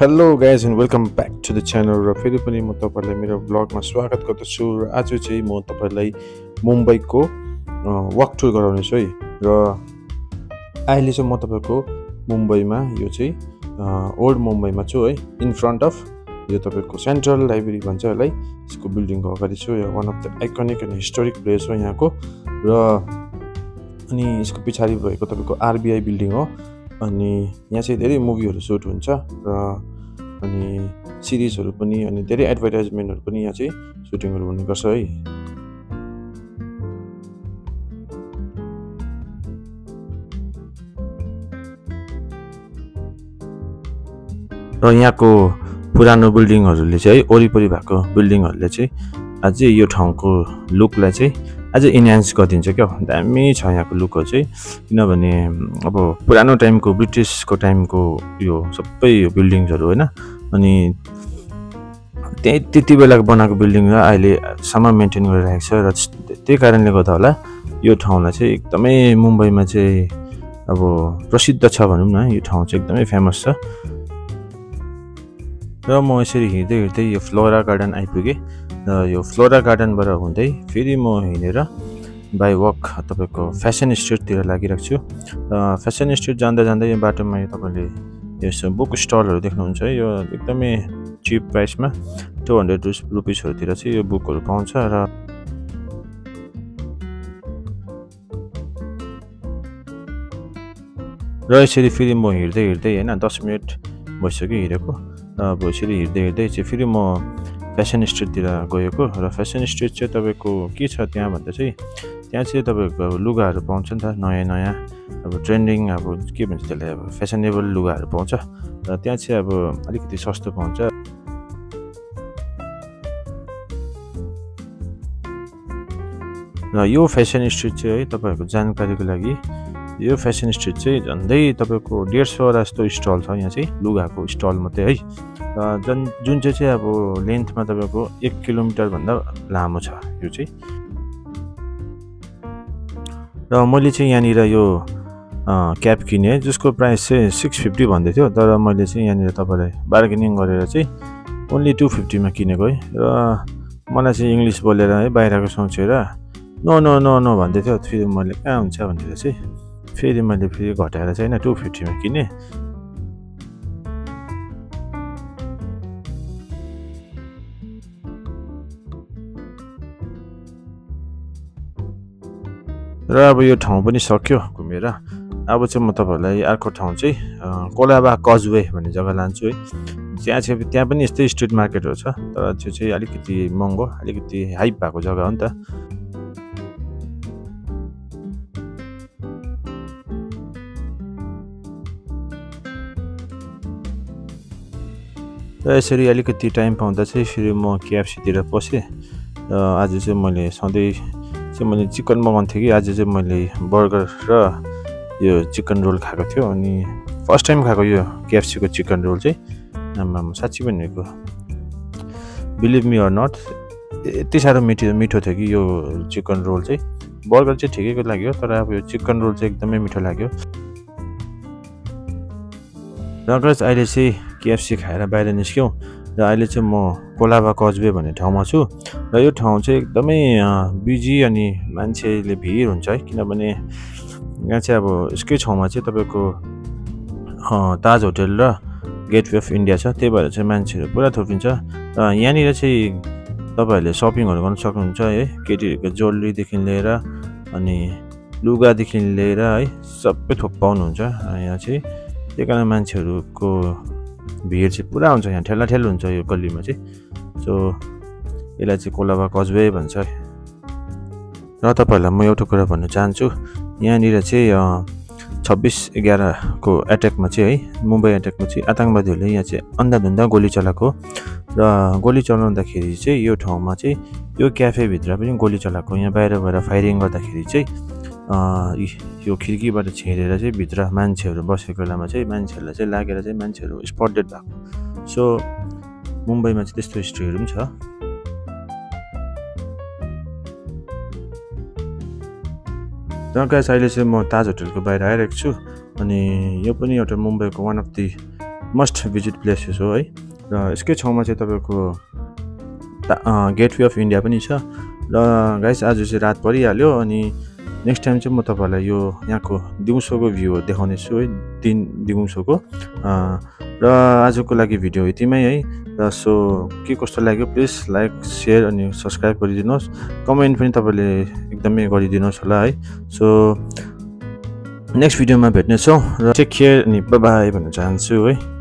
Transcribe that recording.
Hello guys and welcome back to the channel र फेरि पनि म तपाईँहरूलाई मेरो ब्लगमा स्वागत गर्दछु र आज चाहिँ म तपाईँहरूलाई मुम्बईको वक टुर गराउनेछु है। र अहिले चाहिँ म तपाईँको मुम्बईमा यो चाहिँ ओल्ड मुम्बईमा छु है। इन फ्रन्ट अफ यो तपाईँको सेन्ट्रल लाइब्रेरी भन्छ यसलाई, यसको बिल्डिङको अगाडि छु। यो one of the iconic and historic place हो यहाँको। र अनि यसको पछाडि भएको तपाईँको आरबिआई बिल्डिङ हो। अनि यहाँ चाहिँ धेरै मुभीहरू सुट हुन्छ र अनि सिरिजहरू पनि अनि धेरै एडभर्टाइजमेन्टहरू पनि यहाँ चाहिँ सुटिङहरू हुने गर्छ है। र यहाँको पुरानो बिल्डिङहरूले चाहिँ वरिपरि भएको बिल्डिङहरूले चाहिँ अझै यो ठाउँको लुकलाई चाहिँ अझै इन्हान्स गरिदिन्छ क्या। दामी छ यहाँको लुकहरू चाहिँ, किनभने अब पुरानो टाइमको ब्रिटिसको टाइमको यो सबै यो बिल्डिङ्सहरू होइन। अनि त्यति बेला बनाएको बिल्डिङ र अहिलेसम्म मेन्टेन गरिरहेको छ र त्यही कारणले गर्दा होला यो ठाउँलाई चाहिँ एकदमै मुम्बईमा चाहिँ अब प्रसिद्ध छ भनौँ न। यो ठाउँ चाहिँ एकदमै फेमस छ। र म यसरी हिँड्दै हिँड्दै यो फ्लोरा गार्डन आइपुगेँ र यो फ्लोरा गार्डनबाट हुँदै फेरि म हिँडेर बाई वक तपाईँको फेसन स्ट्रिटतिर लागिरहेको छु। र फेसन स्ट्रिट जाँदा जाँदै यो बाटोमा यो तपाईँले यस्तो बुक स्टलहरू देख्नुहुन्छ है। यो एकदमै चिप प्राइसमा 200 रुपिसहरूतिर चाहिँ यो बुकहरू पाउँछ। र यसरी फेरि म हिँड्दै हिँड्दै होइन 10 मिनट भइसक्यो हिँडेको। अब यसरी हिँड्दै हिँड्दै चाहिँ फेरि म फेसन स्ट्रिटतिर गएको। र फेसन स्ट्रिट चाहिँ तपाईँको के छ त्यहाँ भन्दा चाहिँ त्यहाँ चाहिँ तपाईँको लुगाहरू पाउँछ नि त, नयाँ नयाँ अब ट्रेन्डिङ अब के भन्छ त्यसलाई, अब फेसनेबल लुगाहरू पाउँछ। र त्यहाँ चाहिँ अब अलिकति सस्तो पाउँछ। र यो फेसन स्ट्रिट चाहिँ है तपाईँहरूको जानकारीको लागि, यो फेसन स्ट्रिट चाहिँ झन्डै तपाईँको 150 जस्तो स्टल छ यहाँ चाहिँ, लुगाको स्टल मात्रै है। र जुन चाहिँ अब लेन्थमा तपाईँको 1 किलोमिटरभन्दा लामो छ यो चाहिँ। र मैले चाहिँ यहाँनिर यो क्याप किनेँ जसको प्राइस चाहिँ 650 भन्दै थियो। तर मैले चाहिँ यहाँनिर तपाईँलाई बार्गेनिङ गरेर चाहिँ ओन्ली 250मा किनेको है। र मलाई चाहिँ इङ्ग्लिस बोलेर है बाहिरको सोचेर नो नो नो नो भन्दै थियो। फेरि मैले कहाँ हुन्छ भनेर चाहिँ फेरि मैले घटाएर चाहिँ होइन 250मा किनेँ। र अब यो ठाउँ पनि सक्यो घुमेर। अब चाहिँ म तपाईँहरूलाई अर्को ठाउँ चाहिँ कोलाबा कजवे भन्ने जग्गा लान्छु है। त्यहाँ पनि यस्तै स्ट्रिट मार्केटहरू छ, तर त्यो चाहिँ अलिकति महँगो, अलिकति हाइप भएको जग्गा हो नि त। र यसरी अलिकति टाइम पाउँदा चाहिँ फेरि म केएफसीतिर पसेँ। र आज चाहिँ मैले सधैँ चाहिँ मैले चिकन मगाउँथेँ कि आज चाहिँ मैले बर्गर र यो चिकन रोल खाएको थियो। अनि फर्स्ट टाइम खाएको यो केएफसीको चिकन रोल चाहिँ आमामा साँच्ची भनेको, बिलिभ मी अर नट, यति साह्रो मिठो थियो कि यो चिकन रोल चाहिँ। बर्गर चाहिँ ठिकैको लाग्यो, तर अब यो चिकन रोल चाहिँ एकदमै मिठो लाग्यो। र गाइस अहिले चाहिँ केएफसी खाएर बाहिर निस्क्यौँ र अहिले चाहिँ म कोलाबा कजवे भन्ने ठाउँमा छु। र यो ठाउँ चाहिँ एकदमै बिजी अनि मान्छेले भिड हुन्छ है, किनभने यहाँ चाहिँ अब यसकै छेउमा चाहिँ तपाईँको ताज होटल र गेटवे अफ इन्डिया छ। त्यही भएर चाहिँ मान्छेहरू पुरा थुप्रिन्छ। र यहाँनिर चाहिँ तपाईँहरूले सपिङहरू गर्न सक्नुहुन्छ है। केटीहरूको ज्वेलरीदेखि लिएर अनि लुगादेखि लिएर है सबै थोक पाउनुहुन्छ यहाँ चाहिँ। त्यही कारण मान्छेहरूको भिड चाहिँ पुरा हुन्छ यहाँ, ठेलाठेल हुन्छ यो गल्लीमा चाहिँ। सो यसलाई चाहिँ कोलाबा कजवे भन्छ है। र तपाईँहरूलाई म एउटा कुरा भन्न चाहन्छु, यहाँनिर चाहिँ 26/11 को एट्याकमा चाहिँ है, मुम्बई एट्याकमा चाहिँ आतङ्कवादीहरूले यहाँ चाहिँ अन्धाधुन्दा गोली चलाएको। र गोली चलाउँदाखेरि चाहिँ यो ठाउँमा चाहिँ यो क्याफेभित्र पनि गोली चलाएको। यहाँ बाहिर गएर फायरिङ गर्दाखेरि चाहिँ यो खिड्कीबाट छिरेर चाहिँ भित्र मान्छेहरू बसेको बेलामा चाहिँ मान्छेहरूलाई चाहिँ लागेर चाहिँ मान्छेहरू स्पट डेड भएको। सो मुम्बईमा चाहिँ त्यस्तो हिस्ट्रीहरू पनि छ। र गाइस अहिले चाहिँ म ताज होटलको बाहिर आइरहेको छु। अनि यो पनि एउटा मुम्बईको one of the must visit places हो है र यसकै छेउमा चाहिँ तपाईँको गेटवे अफ इन्डिया पनि छ र गाइस आज चाहिँ रात परिहाल्यो अनि नेक्स्ट टाइम चाहिँ म तपाईँहरूलाई यो यहाँको दिउँसोको भ्यू देखाउने छु है दिउँसोको र आजको लागि भिडियो यतिमै है र सो के कस्तो लाग्यो प्लिज लाइक सेयर अनि सब्सक्राइब गरिदिनुहोस् कमेन्ट पनि तपाईँले एकदमै गरिदिनुहोस् होला है सो नेक्स्ट भिडियोमा भेट्नेछौँ र टेक केयर अनि बाई बाई भन्न चाहन्छु है।